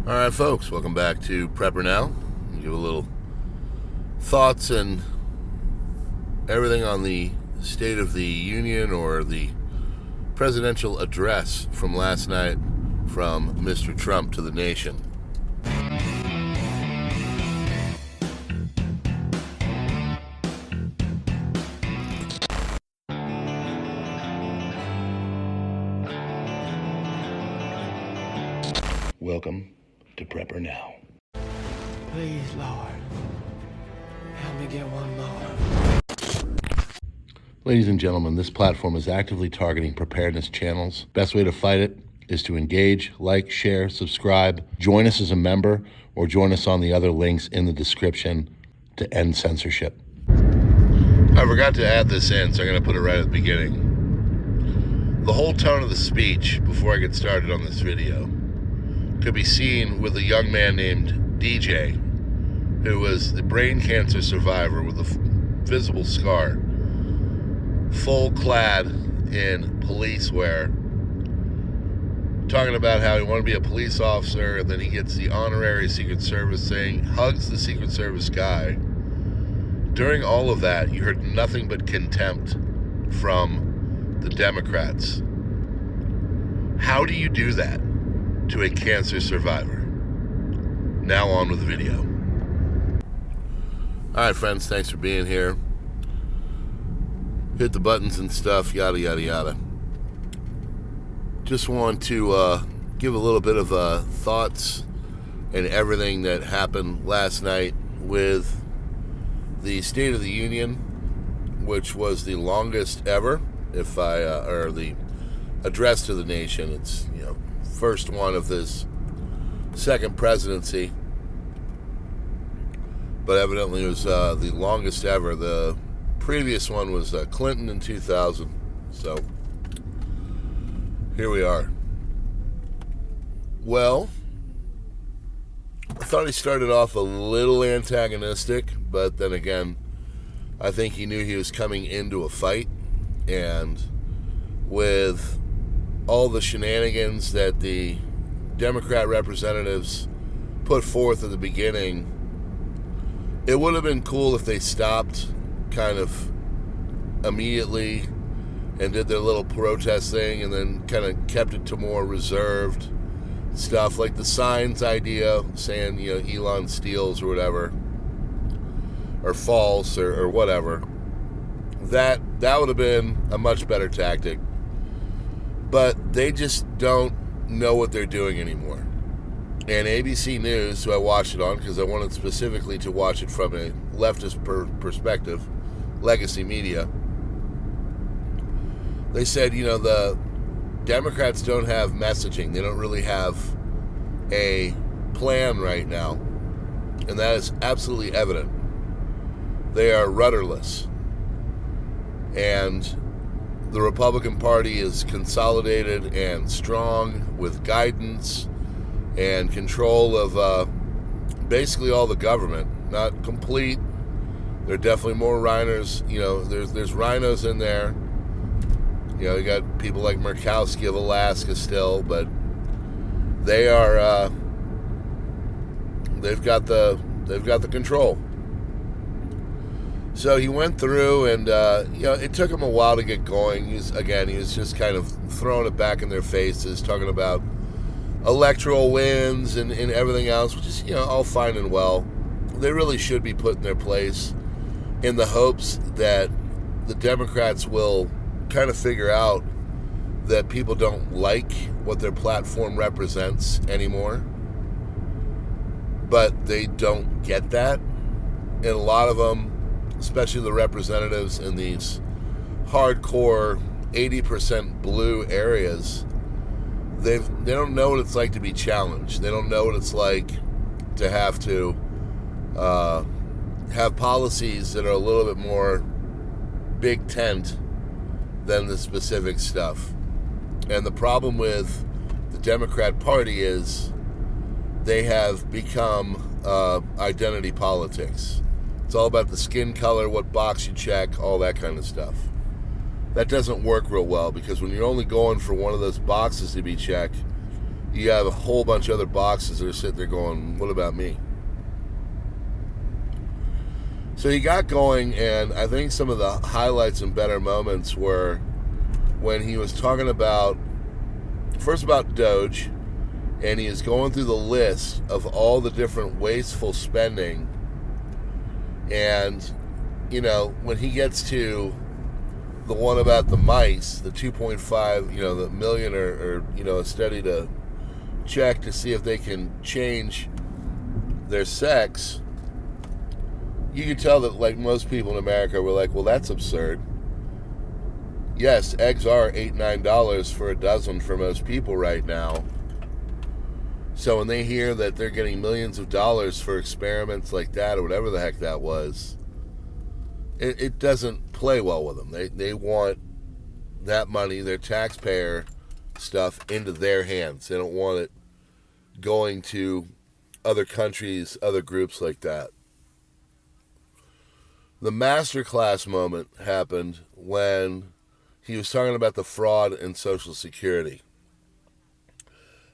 All right, folks, welcome back to PrepperNow. Give a little thoughts and everything on the State of the Union or the presidential address from last night from Mr. Trump to the nation. Welcome to PrepperNow. Please, Lord, help me get one more. Ladies and gentlemen, this platform is actively targeting preparedness channels. Best way to fight it is to engage, like, share, subscribe, join us as a member, or join us on the other links in the description to end censorship. I forgot to add this in, so I'm going to put it right at the beginning. The whole tone of the speech before I get started on this video could be seen with a young man named DJ, who was the brain cancer survivor with a visible scar, full clad in police wear, talking about how he wanted to be a police officer, and then he gets the honorary Secret Service thing, hugs the Secret Service guy. During all of that, you heard nothing but contempt from the Democrats. How do you do that to a cancer survivor? Now on with the video. All right, friends, thanks for being here. Hit the buttons and stuff, yada, yada, yada. Just want to give a little bit of thoughts and everything that happened last night with the State of the Union, which was the longest ever, or the address to the nation. It's, first one of this second presidency, but evidently it was the longest ever. The previous one was Clinton in 2000, so here we are. Well, I thought he started off a little antagonistic, but then again, I think he knew he was coming into a fight, and with all the shenanigans that the Democrat representatives put forth at the beginning, it would have been cool if they stopped kind of immediately and did their little protest thing and then kind of kept it to more reserved stuff, like the signs idea, saying, Elon steals or whatever, or false or whatever. That would have been a much better tactic. But they just don't know what they're doing anymore. And ABC News, who I watched it on because I wanted specifically to watch it from a leftist perspective, legacy media, they said, the Democrats don't have messaging. They don't really have a plan right now. And that is absolutely evident. They are rudderless. And the Republican Party is consolidated and strong with guidance and control of basically all the government. Not complete. There are definitely more rhinos. There's rhinos in there. You got people like Murkowski of Alaska still, but they are they've got the control. So he went through, and it took him a while to get going. He was just kind of throwing it back in their faces, talking about electoral wins and everything else, which is all fine and well. They really should be put in their place in the hopes that the Democrats will kind of figure out that people don't like what their platform represents anymore. But they don't get that. And a lot of them, especially the representatives in these hardcore 80% blue areas, they don't know what it's like to be challenged. They don't know what it's like to have to have policies that are a little bit more big tent than the specific stuff. And the problem with the Democrat Party is they have become identity politics. It's all about the skin color, what box you check, all that kind of stuff. That doesn't work real well, because when you're only going for one of those boxes to be checked, you have a whole bunch of other boxes that are sitting there going, what about me? So he got going, and I think some of the highlights and better moments were when he was talking about, first about Doge, and he is going through the list of all the different wasteful spending. And, you know, when he gets to the one about the mice, the 2.5, the million or a study to check to see if they can change their sex, you can tell that, like, most people in America were like, well, that's absurd. Yes, eggs are $8-9 for a dozen for most people right now. So when they hear that they're getting millions of dollars for experiments like that or whatever the heck that was, it doesn't play well with them. They want that money, their taxpayer stuff, into their hands. They don't want it going to other countries, other groups like that. The masterclass moment happened when he was talking about the fraud in Social Security.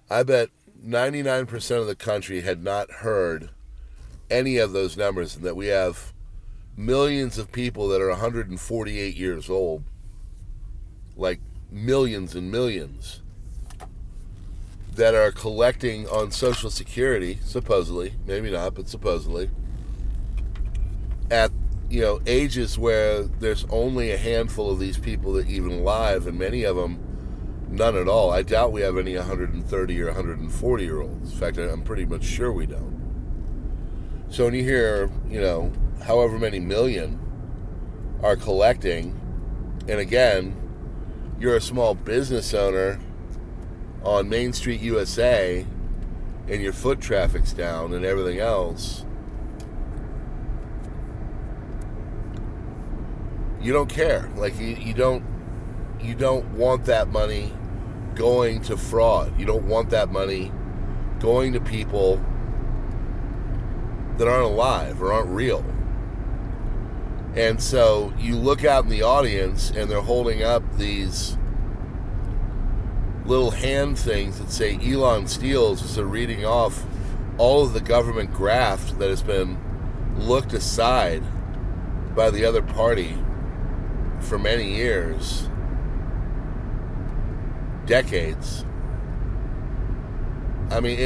I bet 99% of the country had not heard any of those numbers, and that we have millions of people that are 148 years old, like millions and millions, that are collecting on Social Security, supposedly, maybe not, but supposedly, at ages where there's only a handful of these people that even alive, and many of them none at all. I doubt we have any 130 or 140 year olds. In fact, I'm pretty much sure we don't. So when you hear, however many million are collecting, and again, you're a small business owner on Main Street, USA, and your foot traffic's down and everything else, you don't care. Like, you don't want that money going to fraud. You don't want that money going to people that aren't alive or aren't real. And so you look out in the audience, and they're holding up these little hand things that say Elon steals, as they're reading off all of the government graft that has been looked aside by the other party for many years, decades. I mean,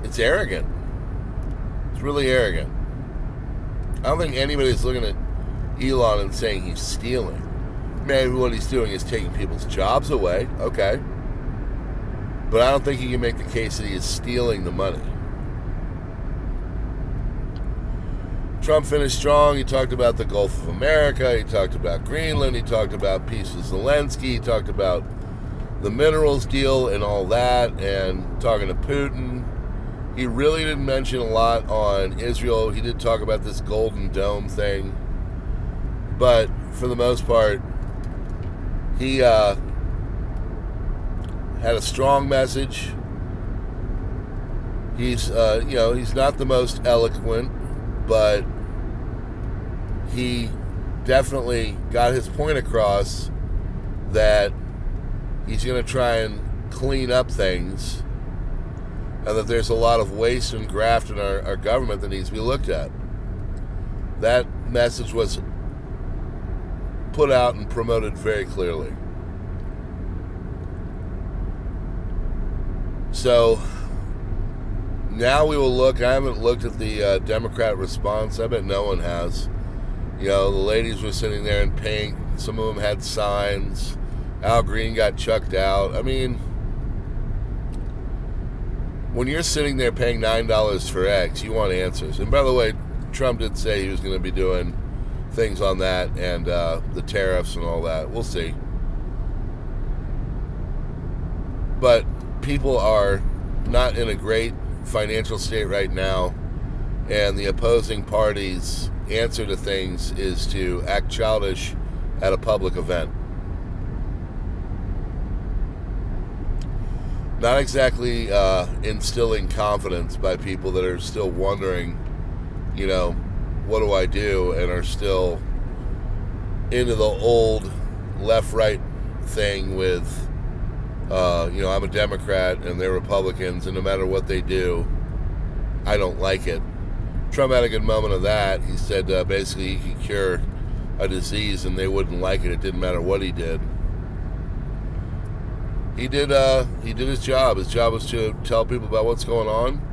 it's arrogant. It's really arrogant. I don't think anybody's looking at Elon and saying he's stealing. Maybe what he's doing is taking people's jobs away. Okay. But I don't think you can make the case that he is stealing the money. Trump finished strong. He talked about the Gulf of America. He talked about Greenland. He talked about peace with Zelensky. He talked about the minerals deal and all that, and talking to Putin. He really didn't mention a lot on Israel. He did talk about this Golden Dome thing. But for the most part, he had a strong message. He's not the most eloquent, but he definitely got his point across that he's going to try and clean up things, and that there's a lot of waste and graft in our government that needs to be looked at. That message was put out and promoted very clearly. So now we will look. I haven't looked at the Democrat response. I bet no one has. The ladies were sitting there in pink. Some of them had signs. Al Green got chucked out. I mean, when you're sitting there paying $9 for eggs, you want answers. And by the way, Trump did say he was going to be doing things on that and the tariffs and all that. We'll see. But people are not in a great financial state right now, and the opposing party's answer to things is to act childish at a public event. Not exactly instilling confidence by people that are still wondering, what do I do, and are still into the old left-right thing with I'm a Democrat and they're Republicans, and no matter what they do, I don't like it. Trump had a good moment of that. He said basically he could cure a disease and they wouldn't like it. It didn't matter what he did. He did his job. His job was to tell people about what's going on.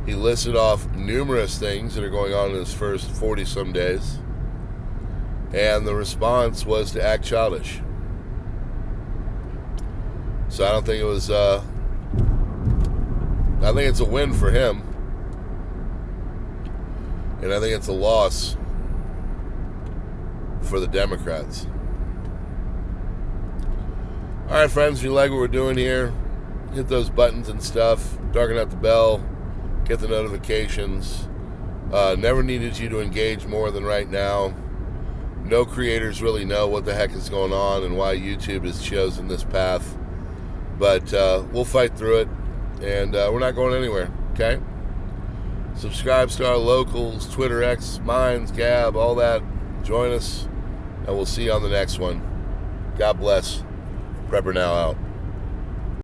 He listed off numerous things that are going on in his first 40-some days. And the response was to act childish. So I don't think it was, I think it's a win for him. And I think it's a loss for the Democrats. All right, friends, if you like what we're doing here, hit those buttons and stuff, darken out the bell, get the notifications. Never needed you to engage more than right now. No creators really know what the heck is going on and why YouTube has chosen this path. But we'll fight through it, and we're not going anywhere, okay? Subscribe to our locals, Twitter, X, Minds, Gab, all that. Join us, and we'll see you on the next one. God bless. PrepperNow out.